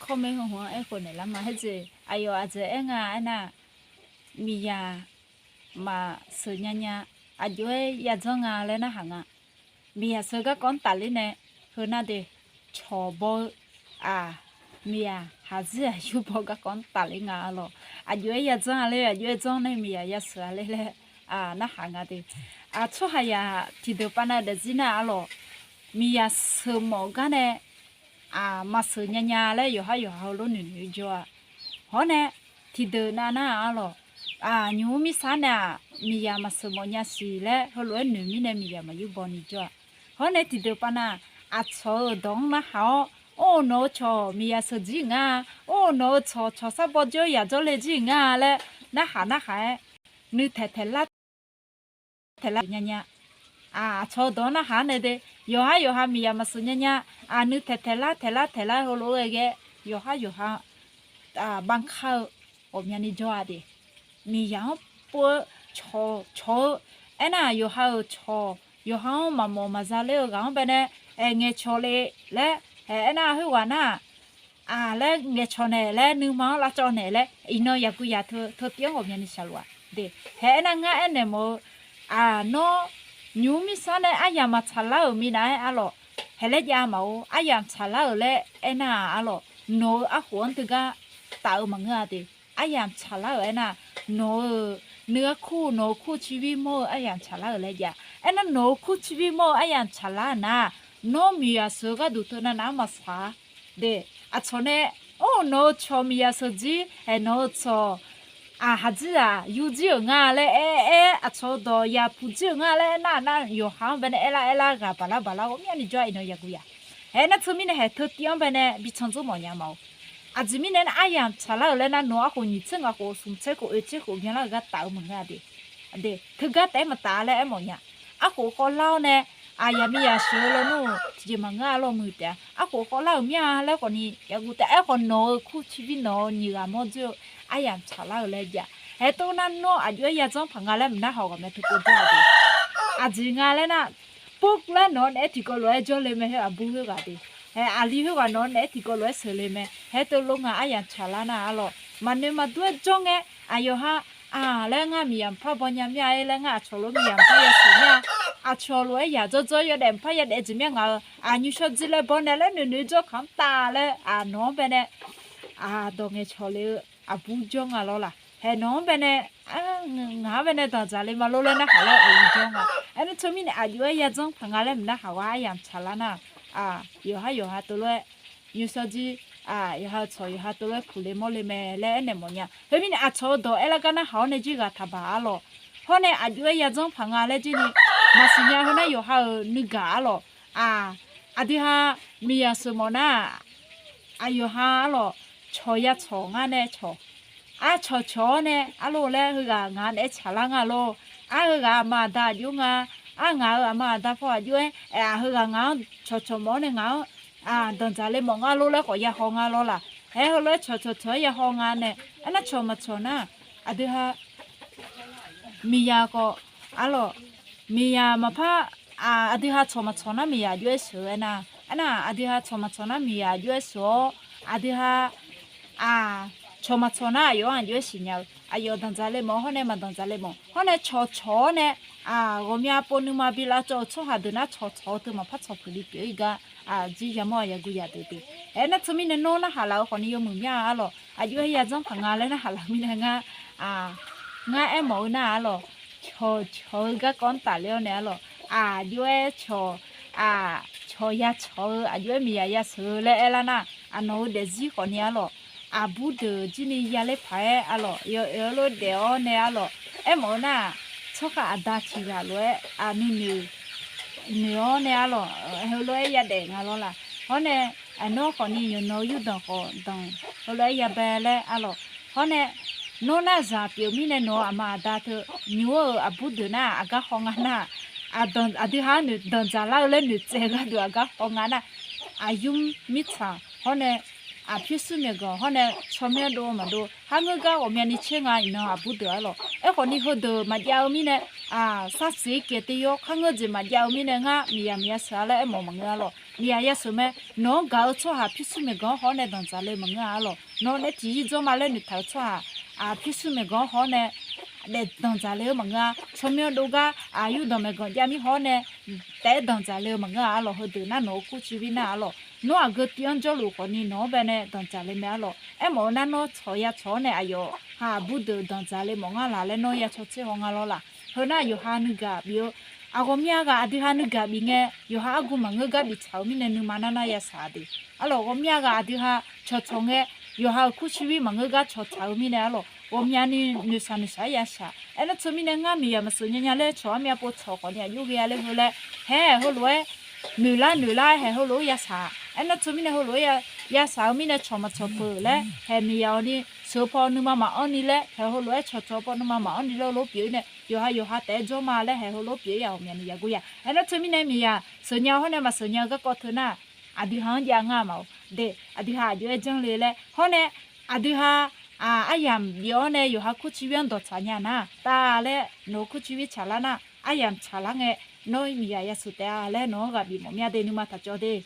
ข้อไม่หัวไอ้คนไหนละมาให้เจอายุอาจจะไอ้งาไอ้น่ะมียามาซื้อยาญาอายุไอ้ยาจ้องงาเลยนะหังอ่ะมียาซื้อก็ก้อนตัดเลยเนี่ยคือน่าเดชอบมียาหาเสียอยู่บอกก็ก้อนตัดเลยงาหรออายุไอ้ยาจ้องเลยอายุไอ้จ้องเนี่ยมียาซื้อเลยแหละน่าหังอ่ะเดช่วยยาที่เดือปน่ะเดจิน่าหรอมียาซื้อหมอกันเนี่ยมาซื้อยาญาเลยอยู่รู้หนึ่งจัวเพราะเนี่ยที่เดินน่ะหรอยูมิสานะมียามาซื้อหมอยาสีเลยเขารู้หนึ่งมีเนี่ยมียามาอยู่บนนี้จัวเพราะเนี่ยที่เดินปน่ะชอดงนะเขาโอ้โนชอมียาซื้อจริงโอ้โนชอสับปะรดอยากจะเลยจริงเลยนะหานึกแต่ละญาชอดงนะหาเนี่ยเดอยู่มียามาซื้อญานึกแต่ละเขารู้เองอยู่บางข้าวอมยานิจัวดิมียาปัวชอไอ้น่ะอยู่มาซาเลกันเป็นเนี่ยเงชอเลยและไอ้น่ะหัวน่ะและเงชอเนี่ยและนึกมาละจอเนี่ยและอินโนยากุยาเธอเตี้ยงอมยานิชาลวะเด็ไอ้น่ะไอ้เนี่ยโมโนยูมิซาเนี่ยยามาชาลามีนะหรอเฮเลยามาอยามชาลาเลยไอ้น่ะหรอโนหัวตึกะตามังเดิยามชาลาไอ้น่ะโนเนื้อคู่ชีวิตโมยามชาลาเลยยาไอ้น่ะโนคู่ชีวิตโมยามชาลานะโนมียาสุกดูตัวนั้นมาสาเดชนเนี่ยโอ้โนชอมียาสุจีโนชอฮัจิยูจิงาเลยชอดอยาพูจิงาเลยน่ะอยู่ห้างเป็นเอลากับบลาโอมีอันนี้จ่อยโนยากุยาน่ะทุมิเนี่ยเธอเตี้ยงเป็นบิชอนจูมอยามาจิมิเนี่ยยามชาลาเลยน่ะโนคนยิ่งซึ่งคนสมเชคนคนยังละก็ตามึงอะเดถึงก็แต่มาตาเลยมอยาคนเล่าเนี่ยยามียาเชื่อแล้วนู่ที่มังเรามือเดียคนเล่ามียแล้วคนนี้ยากูแต่คนโนคู่ชีวิตโนนี่ละมั่วจู่ยามชาลาเลยจ้ะตัวนั้นโนอายุยาจ้องพังอะไรมันน่าหอกกันทุกคนจ้ะจิงอะไรนะปุ๊กแล้วนอนที่ก็รวยจ่อเลยไหมบุ้งกันดิลีหัวนอนที่ก็รวยเสเลยไหมตัวลงยามชาลานะหรอมันเนี่ยมาด้วยจ้องอายุแล้วงามียามพ่อบอลยามยายแล้วงาชอลมียามพ่อยาสิเนี่ยชอลวยยาจ่อยเด็มพ่อยาเด็ดจิมีงายูชอจิเลบอนแล้วหนูจ่อคำตาเลยน้องเป็นดงชอเลยบูจงแล้วล่ะน้องเป็นงาเป็นตอนจะเลยมาโลเลยนะหาแล้วจงนี่ชมีเนี่ยอายุยาจงพังอะไรมันนะหาว่ายามชาลานะอยู่ตัวเลยยูชอจีอยู่ตัวเลยคุเลมอเลแม่แล้วเนี่ยมันเนี่ยมีเนี่ยชอดแล้วกันนะหาเนี่ยจีกาทับาลเพราะเนี่ยอายุยาจงพังอะไรจีนี่มาสิเนี่ยเขาเนี่ยนึกาลดีมียาสมนะอยู่ชอยาชงเนี่ยชอเนี่ยโลเลยคืองานชาลางโลคืมาดาอยู่งางามาดาพออยู่คืองานชอมอเนี่ยงาตอนจะเลยมองโลเลยขอยาหงโลล่ะเขาเลยชอยาหงเนี่ยน่ะชอมาชอนะดีมียาก็มียามาพะดีชอมาชอนะมียาด้วยเสือนะน่ะดีชอมาชอนะมียาด้วยเสือดีชอมาชอนะอยู่สิญญาตอนจะเลยมองเขาเนี่ยมาตอนจะเลยมองเขาเนี่ยชอเนี่ย我们不能嘛比拉做错下的那错的嘛怕错不离别个只要么也顾呀对对那出面的弄那下来可能有门面咯有一种朋友嘞那下来面那我冇那咯错个讲大了呢咯有错呀错有面呀错嘞啦那侬的字可能咯不得今年也来拍咯有咯的呢咯冇那ชกอาดาชิกาลวยนี่เนี่ยหรอเฮลอยยาเด็งล่ะเพราะเนี่ยน้องคนนี้อยู่ดองเฮลอยยาเบลหรอเพราะเนี่ยน้องน่าจะเปียวมีเนี่ยน้องมาดาเธอนิวบุดนะก็ห้องน่ะดีฮะหนูดอนจะเล่าเล่นหนูเจอกันดูก็ห้องน่ะยุ่มมิดซ่าเพราะเนี่ยพิสูจน์เนี่ยก็เพราะเนี่ยชอบเนี่ยดูมาดูหางก็ว่ามีนิเชงเนาะบุดหรอคนนี้เขาดูมาเจ้ามีเนี่ยสักสิเกติโยข้างเงินจะมาเจ้ามีเนี่ยมียาสาเลยมองมังเงาหรอ มีอะไรสมัยน้องก็ชัวหาพิสูจน์ไม่ก็หอในตอนจะเลยมึงอ่ะหรอน้องเนี่ยที่จะมาเล่นหนึ่งเท่าชัวพิสูจน์ไม่ก็หอเนี่ยเด็ดตอนจะเลยมึงอ่ะชมยอดูก็อายุดไม่ก็ยังมีหอเนี่ยแต่ตอนจะเลยมึงอ่ะหรอเขาดูน่าหนูกู้ชีวิตน่ะหรอน้องก็เตียนจะรู้คนนี้น้องเป็นเนี่ยตอนจะเลยไม่หรอหมอนั่นน้องชอยชอเนี่ยอายุบุตรตอนจะเลยมึงอ่ะละเลยน้องอยากชดเชยของอ่ะหรอละเฮ้ยน่าอยู่หานึกบิวako miaga adihanu gabi nge yo ha agu manga gabi chaumi ne nu manana ya sade alo ko miaga adiha chochonge yo ha kuchiwi manga ga chaumi ne alo o miani nu sanu sa ya sha ena chumi ne nga mi ya maso nya le cho mia po cho ko ne yu ya le hole he holwe nu la he holo ya sa ena chumi ne holo ya sa mi ne choma chopo le he mi ya ni so po nu mama oni le he holo cho po nu mama oni lo pi ne yo ha te jo ma le he holo pi ya mi ni ya gu ya ena chumi ne mi ya so nya ho ne ma so nya ga ko thuna adi han ya nga ma de adi ha yo jang le ho ne adi ha ayam yo ne yo ha ku chi wen do cha nya na ta le no ku chi wi cha la na ayam cha la nge no mi ya su te le no ga bi mo mya de nu ma ta jo de